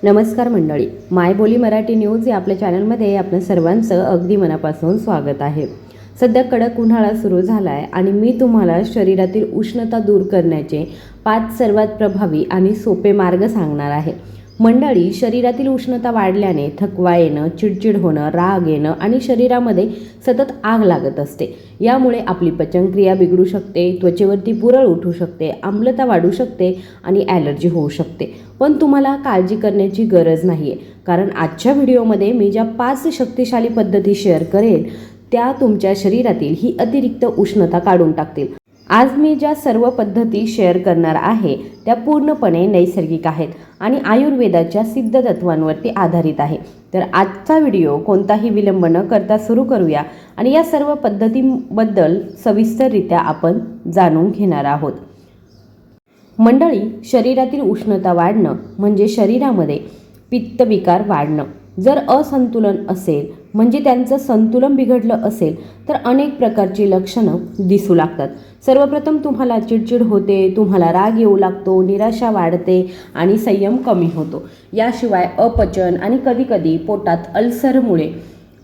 नमस्कार मंडळी, मायबोली मराठी न्यूज या आपल्या चॅनलमध्ये आपल्या सर्वांचं अगदी मनापासून स्वागत आहे। सध्या कडक उन्हाळा सुरू झाला आहे आणि मी तुम्हाला शरीरातील उष्णता दूर करण्याचे 5 सर्वात प्रभावी आणि सोपे मार्ग सांगणार आहे। मंडळी, शरीरातील उष्णता वाढल्याने थकवा येणं, चिडचिड होणं, राग येणं आणि शरीरामध्ये सतत आग लागत असते। यामुळे आपली पचनक्रिया बिघडू शकते, त्वचेवरती पुरळ उठू शकते, आम्लता वाढू शकते आणि ॲलर्जी होऊ शकते। पण तुम्हाला काळजी करण्याची गरज नाही आहे, कारण आजच्या व्हिडिओमध्ये मी ज्या 5 शक्तिशाली पद्धती शेअर करेन त्या तुमच्या शरीरातील ही अतिरिक्त उष्णता काढून टाकतील। आज मी ज्या सर्व पद्धती शेअर करणार आहे त्या पूर्णपणे नैसर्गिक आहेत आणि आयुर्वेदाच्या सिद्ध तत्वांवरती आधारित आहे। तर आजचा व्हिडिओ कोणताही विलंब न करता सुरू करूया आणि या सर्व पद्धतींबद्दल सविस्तररित्या आपण जाणून घेणार आहोत। मंडळी, शरीरातील उष्णता वाढणं म्हणजे शरीरामध्ये पित्तविकार वाढणं। जर असंतुलन असेल म्हणजे त्यांचं संतुलन बिघडलं असेल तर अनेक प्रकारची लक्षणं दिसू लागतात। सर्वप्रथम तुम्हाला चिडचिड होते, तुम्हाला राग येऊ लागतो, निराशा वाढते आणि संयम कमी होतो। याशिवाय अपचन आणि कधीकधी पोटात अल्सरमुळे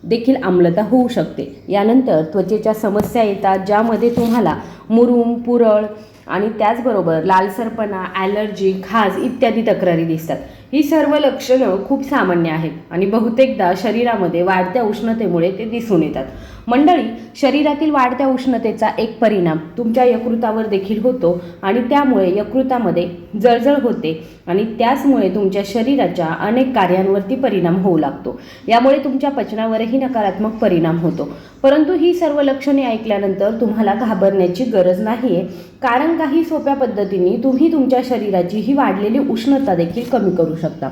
देखील आम्लता होऊ शकते। यानंतर त्वचेच्या समस्या येतात, ज्यामध्ये तुम्हाला मुरूम, पुरळ आणि त्याचबरोबर लालसरपणा, ॲलर्जी, खाज इत्यादी तक्रारी दिसतात। ही सर्व लक्षणं खूप सामान्य आहेत आणि बहुतेकदा शरीरामध्ये वाढत्या उष्णतेमुळे ते दिसून येतात। मंडळी, शरीरातील वाढत्या उष्णतेचा एक परिणाम तुमच्या यकृतावर देखील होतो आणि त्यामुळे यकृतामध्ये जळजळ होते आणि त्याचमुळे तुमच्या शरीराच्या अनेक कार्यांवरती परिणाम होऊ लागतो। यामुळे तुमच्या पचनावरही नकारात्मक परिणाम होतो। परंतु ही सर्व लक्षणे ऐकल्यानंतर तुम्हाला घाबरण्याची गरज नाही आहे, कारण काही सोप्या पद्धतींनी तुम्ही तुमच्या शरीराची ही वाढलेली उष्णता देखील कमी करू शकता।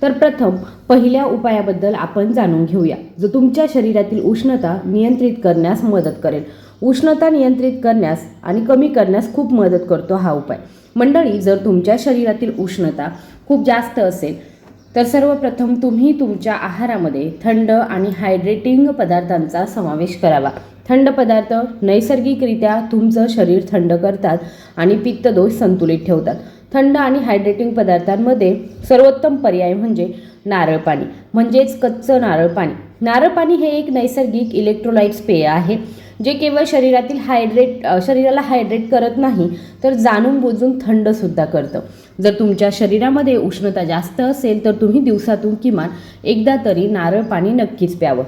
तर प्रथम पहिल्या उपायाबद्दल आपण जाणून घेऊया, जो तुमच्या शरीरातील उष्णता नियंत्रित करण्यास मदत करेल। उष्णता नियंत्रित करण्यास आणि कमी करण्यास खूप मदत करतो हा उपाय। मंडळी, जर तुमच्या शरीरातील उष्णता खूप जास्त असेल तर सर्वप्रथम तुम्ही तुमच्या आहारामध्ये थंड आणि हायड्रेटिंग पदार्थांचा समावेश करावा। थंड पदार्थ नैसर्गिकरित्या तुमचं शरीर थंड करतात आणि पित्तदोष संतुलित ठेवतात। थंड आणि हायड्रेटिंग पदार्थांमध्ये सर्वोत्तम पर्याय म्हणजे नारळ पाणी, म्हणजेच कच्चं नारळ पाणी। नारळ पाणी हे एक नैसर्गिक इलेक्ट्रोलाइट्स पेय आहे, जे केवळ शरीराला हायड्रेट करत नाही तर जाणून बुजून थंडसुद्धा करतं। जर तुमच्या शरीरामध्ये उष्णता जास्त असेल तर तुम्ही दिवसातून किमान एकदा तरी नारळ पाणी नक्कीच प्यावं।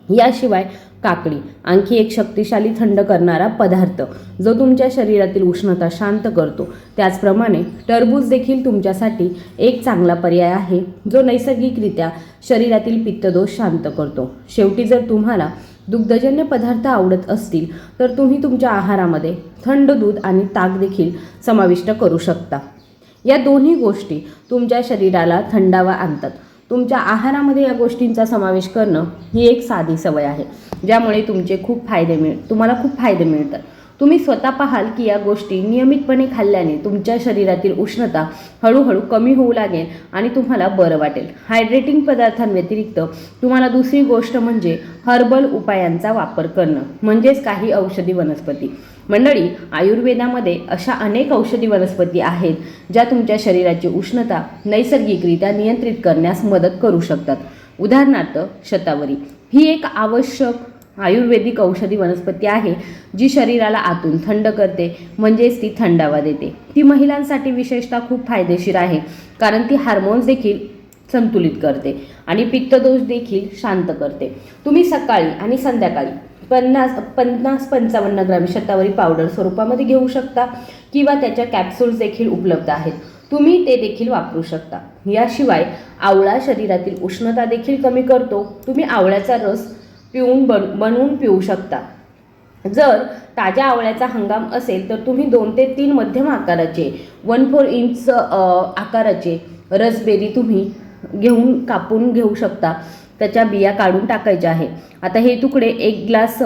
याशिवाय काकडी आणखी एक शक्तिशाली थंड करणारा पदार्थ, जो तुमच्या शरीरातील उष्णता शांत करतो। त्याचप्रमाणे टरबूज देखील तुमच्यासाठी एक चांगला पर्याय आहे, जो नैसर्गिकरित्या शरीरातील पित्तदोष शांत करतो। शेवटी जर तुम्हाला दुग्धजन्य पदार्थ आवडत असतील तर तुम्ही तुमच्या आहारामध्ये थंड दूध आणि ताक देखील समाविष्ट करू शकता। या दोन्ही गोष्टी तुमच्या शरीराला थंडावा आणतात। तुमच्या आहारामध्ये या गोष्टींचा समावेश करणं ही एक साधी सवय आहे, ज्यामुळे तुम्हाला खूप फायदे मिळतात। तुम्ही स्वतः पाहाल की या गोष्टी नियमितपणे खाल्ल्याने तुमच्या शरीरातील उष्णता हळूहळू कमी होऊ लागेल आणि तुम्हाला बरं वाटेल। हायड्रेटिंग पदार्थांव्यतिरिक्त तुम्हाला दुसरी गोष्ट म्हणजे हर्बल उपायांचा वापर करणं, म्हणजेच काही औषधी वनस्पती। मंडळी, आयुर्वेदामध्ये अशा अनेक औषधी वनस्पती आहेत ज्या तुमच्या शरीराची उष्णता नैसर्गिकरित्या नियंत्रित करण्यास मदत करू शकतात। उदाहरणार्थ, शतावरी ही एक आवश्यक आयुर्वेदिक औषधी वनस्पती आहे, जी शरीराला आतून थंड करते, म्हणजेच ती थंडावा देते। ती महिलांसाठी विशेषतः खूप फायदेशीर आहे, कारण ती हार्मोन्स देखील संतुलित करते आणि पित्तदोष देखील शांत करते। तुम्ही सकाळी आणि संध्याकाळी 50-55 ग्रॅम शतावरी पावडर स्वरूपामध्ये घेऊ शकता किंवा त्याच्या कॅप्सूल्स देखील उपलब्ध आहेत, तुम्ही ते देखील वापरू शकता। याशिवाय आवळा शरीरातील उष्णता देखील कमी करतो। तुम्ही आवळ्याचा रस बनवून पिऊ शकता। जर ताज्या आवळ्याचा हंगाम असेल तर तुम्ही 2 ते 3 मध्यम आकाराचे 1/4 इंच आकाराचे रसबेरी तुम्ही कापून घेऊ शकता। त्याच्या बिया काढून टाकायच्या आहे। आता हे तुकडे 1 ग्लास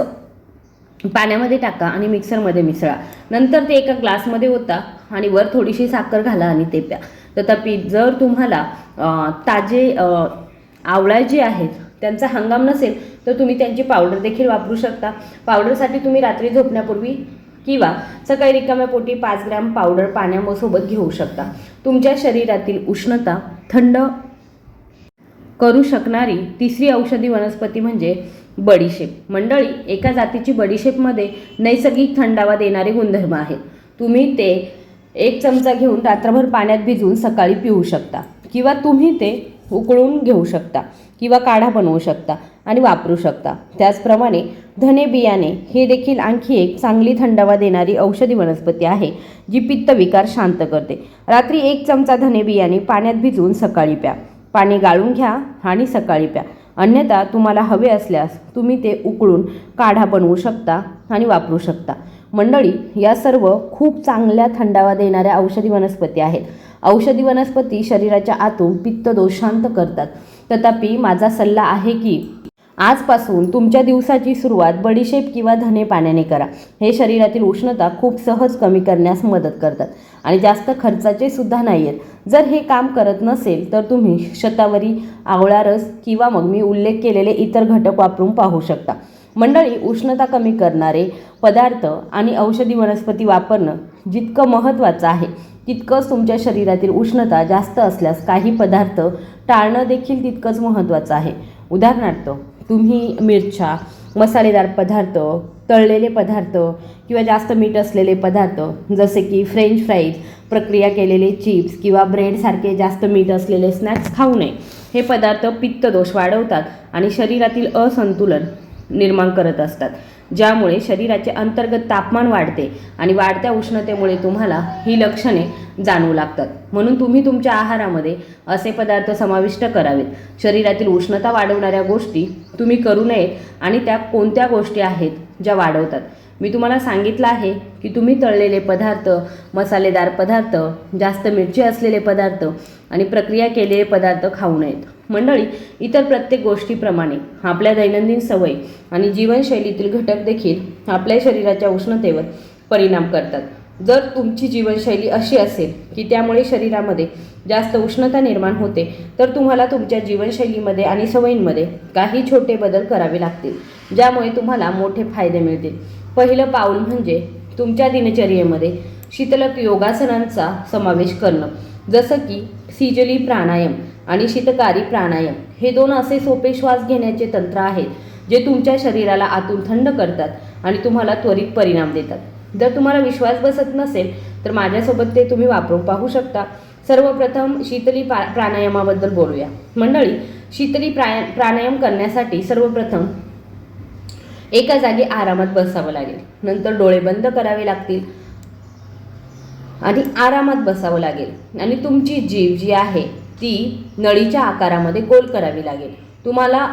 पाण्यामध्ये टाका आणि मिक्सरमध्ये मिसळा। नंतर ते एका ग्लासमध्ये ओता आणि वर थोडीशी साखर घाला आणि ते प्या। तथापि जर तुम्हाला ताजे आवळा जे आहेत त्यांचा हंगाम नसेल तर तुम्ही त्यांची पावडर देखील वापरू शकता। पावडरसाठी तुम्ही रात्री झोपण्यापूर्वी किंवा सकाळी रिकाम्या पोटी 5 ग्रॅम पावडर पाण्यासोबत घेऊ शकता। तुमच्या शरीरातील उष्णता थंड करू शकणारी तिसरी औषधी वनस्पती म्हणजे बडीशेप। मंडळी, एका जातीची बडीशेपमध्ये नैसर्गिक थंडावा देणारे गुणधर्म आहेत। तुम्ही ते 1 चमचा घेऊन रात्रभर पाण्यात भिजवून सकाळी पिऊ शकता, किंवा तुम्ही ते उकळून घेऊ शकता किंवा काढा बनवू शकता आणि वापरू शकता। त्याचप्रमाणे धने बियाणे हे देखील आणखी एक चांगली थंडावा देणारी औषधी वनस्पती आहे, जी पित्त विकार शांत करते। रात्री 1 चमचा धने बियाणे पाण्यात भिजवून सकाळी प्या। पाणी गाळून घ्या आणि सकाळी प्या। अन्यथा तुम्हाला हवे असल्यास तुम्ही ते उकळून काढा बनवू शकता आणि वापरू शकता। मंडळी, या सर्व खूप चांगल्या थंडावा देणाऱ्या औषधी वनस्पती आहेत। औषधी वनस्पती शरीराच्या आतून पित्त दोष शांत करतात। तथापि माझा सल्ला आहे की आजपासून तुमच्या दिवसाची सुरुवात बडीशेप किंवा धने पाण्याने करा। हे शरीरातील उष्णता खूप सहज कमी करण्यास मदत करतात आणि जास्त खर्चाचे सुद्धा नाही आहेत। जर हे काम करत नसेल तर तुम्ही शतावरी, आवळा रस किंवा मग मी उल्लेख केलेले इतर घटक वापरून पाहू शकता। मंडळी, उष्णता कमी करणारे पदार्थ आणि औषधी वनस्पती वापरणं जितकं महत्त्वाचं आहे, तितकंच तुमच्या शरीरातील उष्णता जास्त असल्यास काही पदार्थ टाळणं देखील तितकंच महत्त्वाचं आहे। उदाहरणार्थ, तुम्ही मिरच्या, मसालेदार पदार्थ, तळलेले पदार्थ किंवा जास्त मीठ असलेले पदार्थ जसे की फ्रेंच फ्राईज, प्रक्रिया केलेले चिप्स किंवा ब्रेडसारखे जास्त मीठ असलेले स्नॅक्स खाऊ नये। हे पदार्थ पित्तदोष वाढवतात आणि शरीरातील असंतुलन निर्माण करत असतात, ज्यामुळे शरीराचे अंतर्गत तापमान वाढते आणि वाढत्या उष्णतेमुळे तुम्हाला ही लक्षणे जाणवू लागतात। म्हणून तुम्ही तुमच्या आहारामध्ये असे पदार्थ समाविष्ट करावेत। शरीरातील उष्णता वाढवणाऱ्या गोष्टी तुम्ही करू नयेत आणि त्या कोणत्या गोष्टी आहेत ज्या वाढवतात। मी तुम्हाला सांगितलं आहे की तुम्ही तळलेले पदार्थ, मसालेदार पदार्थ, जास्त मिरची असलेले पदार्थ आणि प्रक्रिया केलेले पदार्थ खाऊ नयेत। मंडळी, इतर प्रत्येक गोष्टीप्रमाणे आपल्या दैनंदिन सवयी आणि जीवनशैलीतील घटक देखील आपल्या शरीराच्या उष्णतेवर परिणाम करतात। जर तुमची जीवनशैली अशी असेल की त्यामुळे शरीरामध्ये जास्त उष्णता निर्माण होते, तर तुम्हाला तुमच्या जीवनशैलीमध्ये आणि सवयींमध्ये काही छोटे बदल करावे लागतील, ज्यामुळे तुम्हाला मोठे फायदे मिळतील। पहिलं पाऊल म्हणजे तुमच्या दिनचर्येमध्ये शीतलक योगासनांचा समावेश करणं, जसं की सिजली प्राणायाम आणि शीतकारी प्राणायाम। हे 2 असे सोपे श्वास घेण्याचे तंत्र आहेत जे तुमच्या शरीराला आतून थंड करतात आणि तुम्हाला त्वरित परिणाम देतात। जर तुम्हाला विश्वास बसत नसेल तर माझ्यासोबत ते तुम्ही वापरून पाहू शकता। सर्वप्रथम शीतली प्राणायामाबद्दल बोलूया। मंडळी, शीतली प्राणायाम करण्यासाठी सर्वप्रथम एका जागी आरामात बसावं लागेल, नंतर डोळे बंद करावे लागतील आणि आरामात बसावं लागेल आणि तुमची जीभ जी आहे ती नळीच्या आकारामध्ये गोल करावी लागेल। तुम्हाला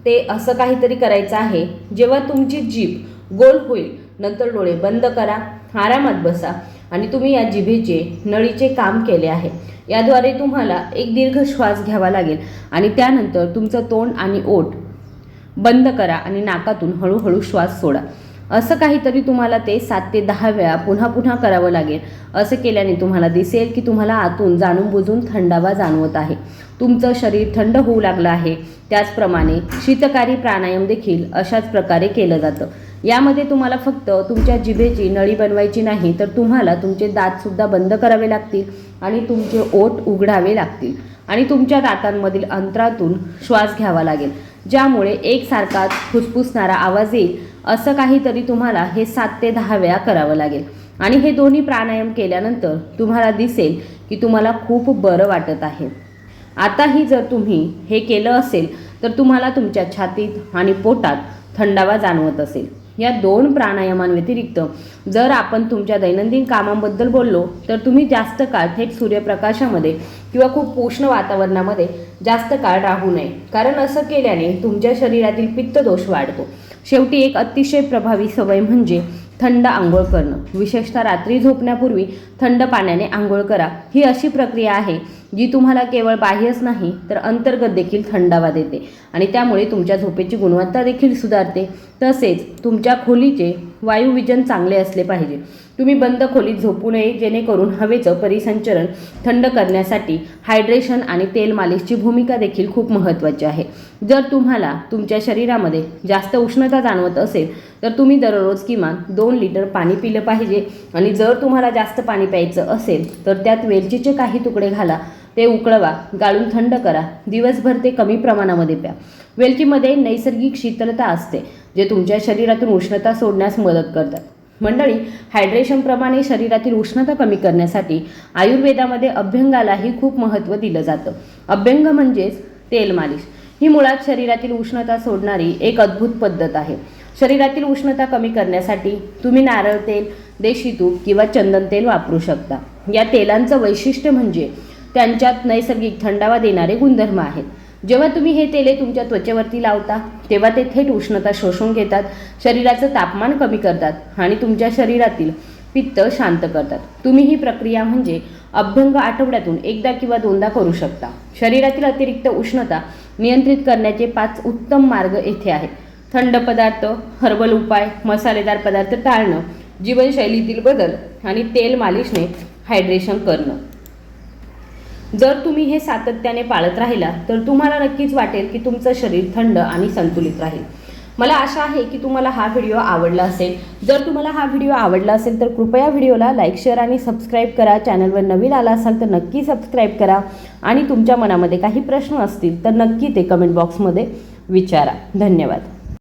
ते असं काहीतरी करायचं आहे। जेव्हा तुमची जीभ गोल होईल, नंतर डोळे बंद करा, आरामात बसा आणि तुम्ही या जिभेचे नळीचे काम केले आहे। याद्वारे तुम्हाला एक दीर्घ श्वास घ्यावा लागेल आणि त्यानंतर तुमचं तोंड आणि ओठ बंद करा आणि नाकातून हळूहळू श्वास सोडा। असं काहीतरी तुम्हाला ते 7 ते 10 वेळा पुन्हा पुन्हा करावं लागेल। असं केल्याने तुम्हाला दिसेल की तुम्हाला आतून जाणून बुजून थंडावा जाणवत आहे, तुमचं शरीर थंड होऊ लागलं आहे। त्याचप्रमाणे शीतकारी प्राणायाम देखील अशाच प्रकारे केलं जातं। यामध्ये तुम्हाला फक्त तुमच्या जिभेची नळी बनवायची नाही, तर तुम्हाला तुमचे दातसुद्धा बंद करावे लागतील आणि तुमचे ओठ उघडावे लागतील आणि तुमच्या दातांमधील अंतरातून श्वास घ्यावा लागेल, ज्यामुळे एकसारखा फुसफुसणारा आवाज येईल। असं काहीतरी तुम्हाला हे 7 ते 10 वेळा करावं लागेल आणि हे दोन्ही प्राणायाम केल्यानंतर तुम्हाला दिसेल की तुम्हाला खूप बरं वाटत आहे। आताही जर तुम्ही हे केलं असेल तर तुम्हाला तुमच्या छातीत आणि पोटात थंडावा जाणवत असेल। या 2 प्राणायामांव्यतिरिक्त जर आपण तुमच्या दैनंदिन कामांबद्दल बोललो तर तुम्ही जास्त काळ थेट सूर्यप्रकाशामध्ये किंवा खूप उष्ण वातावरणामध्ये जास्त काळ राहू नये, कारण असं केल्याने तुमच्या शरीरातील पित्तदोष वाढतो। शेवटी एक अतिशय प्रभावी सवय म्हणजे थंड आंघोळ करणं। विशेषतः रात्री झोपण्यापूर्वी थंड पाण्याने आंघोळ करा। ही अशी प्रक्रिया आहे जी तुम्हाला केवळ बाह्यच नाही तर अंतर्गत देखील थंडावा देते आणि त्यामुळे तुमच्या झोपेची गुणवत्ता देखील सुधारते। तसेच तुमच्या खोलीचे वायुविजन चांगले असले पाहिजे। तुम्ही बंद खोलीत झोपू नये, जेणेकरून हवेचं परिसंचरण थंड करण्यासाठी हायड्रेशन आणि तेल मालिशची भूमिका देखील खूप महत्त्वाची आहे। जर तुम्हाला तुमच्या शरीरामध्ये जास्त उष्णता जाणवत असेल तर तुम्ही दररोज किमान 2 लिटर पाणी पिलं पाहिजे आणि जर तुम्हाला जास्त पाणी प्यायचं असेल तर त्यात वेलचीचे काही तुकडे घाला ते उकळवा, गाळून थंड करा. दिवसभर ते कमी प्रमाणामध्ये प्या. वेलचीमध्ये नैसर्गिक शीतलता असते, जे तुमच्या शरीरातून उष्णता सोडण्यास मदत करतात. मंडळी, हायड्रेशनप्रमाणे शरीरातील उष्णता कमी करण्यासाठी आयुर्वेदामध्ये अभ्यंगालाही खूप महत्त्व दिलं जातं. अभ्यंग म्हणजेच तेल मालिश. ही मुळात शरीरातील उष्णता सोडणारी एक अद्भुत पद्धत आहे. शरीरातील उष्णता कमी करण्यासाठी तुम्ही नारळ तेल, देशी तूप किंवा चंदन तेल वापरू शकता. या तेलांचं वैशिष्ट्य म्हणजे त्यांच्यात नैसर्गिक थंडावा देणारे गुणधर्म आहेत. जेव्हा तुम्ही हे तेले तुमच्या त्वचेवरती लावता तेव्हा ते थेट उष्णता शोषून घेतात, शरीराचं तापमान कमी करतात आणि तुमच्या शरीरातील पित्त शांत करतात. तुम्ही ही प्रक्रिया म्हणजे अभ्यंग आठवड्यातून एकदा किंवा दोनदा करू शकता. शरीरातील अतिरिक्त उष्णता नियंत्रित करण्याचे 5 उत्तम मार्ग येथे आहेत. थंड पदार्थ, हर्बल उपाय, मसालेदार पदार्थ टाळणं, जीवनशैलीतील बदल आणि तेल मालिशने हायड्रेशन करणं. जर तुम्ही हे सातत्याने पाळत राहिला तर तुम्हाला नक्कीच वाटेल की तुमचं शरीर थंड आणि संतुलित राहील. मला आशा आहे की तुम्हाला हा व्हिडिओ आवडला असेल. जर तुम्हाला हा व्हिडिओ आवडला असेल तर कृपया व्हिडिओला लाईक, शेअर आणि सबस्क्राईब करा. चॅनलवर नवीन आला असाल तर नक्की सबस्क्राईब करा आणि तुमच्या मनामध्ये काही प्रश्न असतील तर नक्की ते कमेंट बॉक्समध्ये विचारा. धन्यवाद.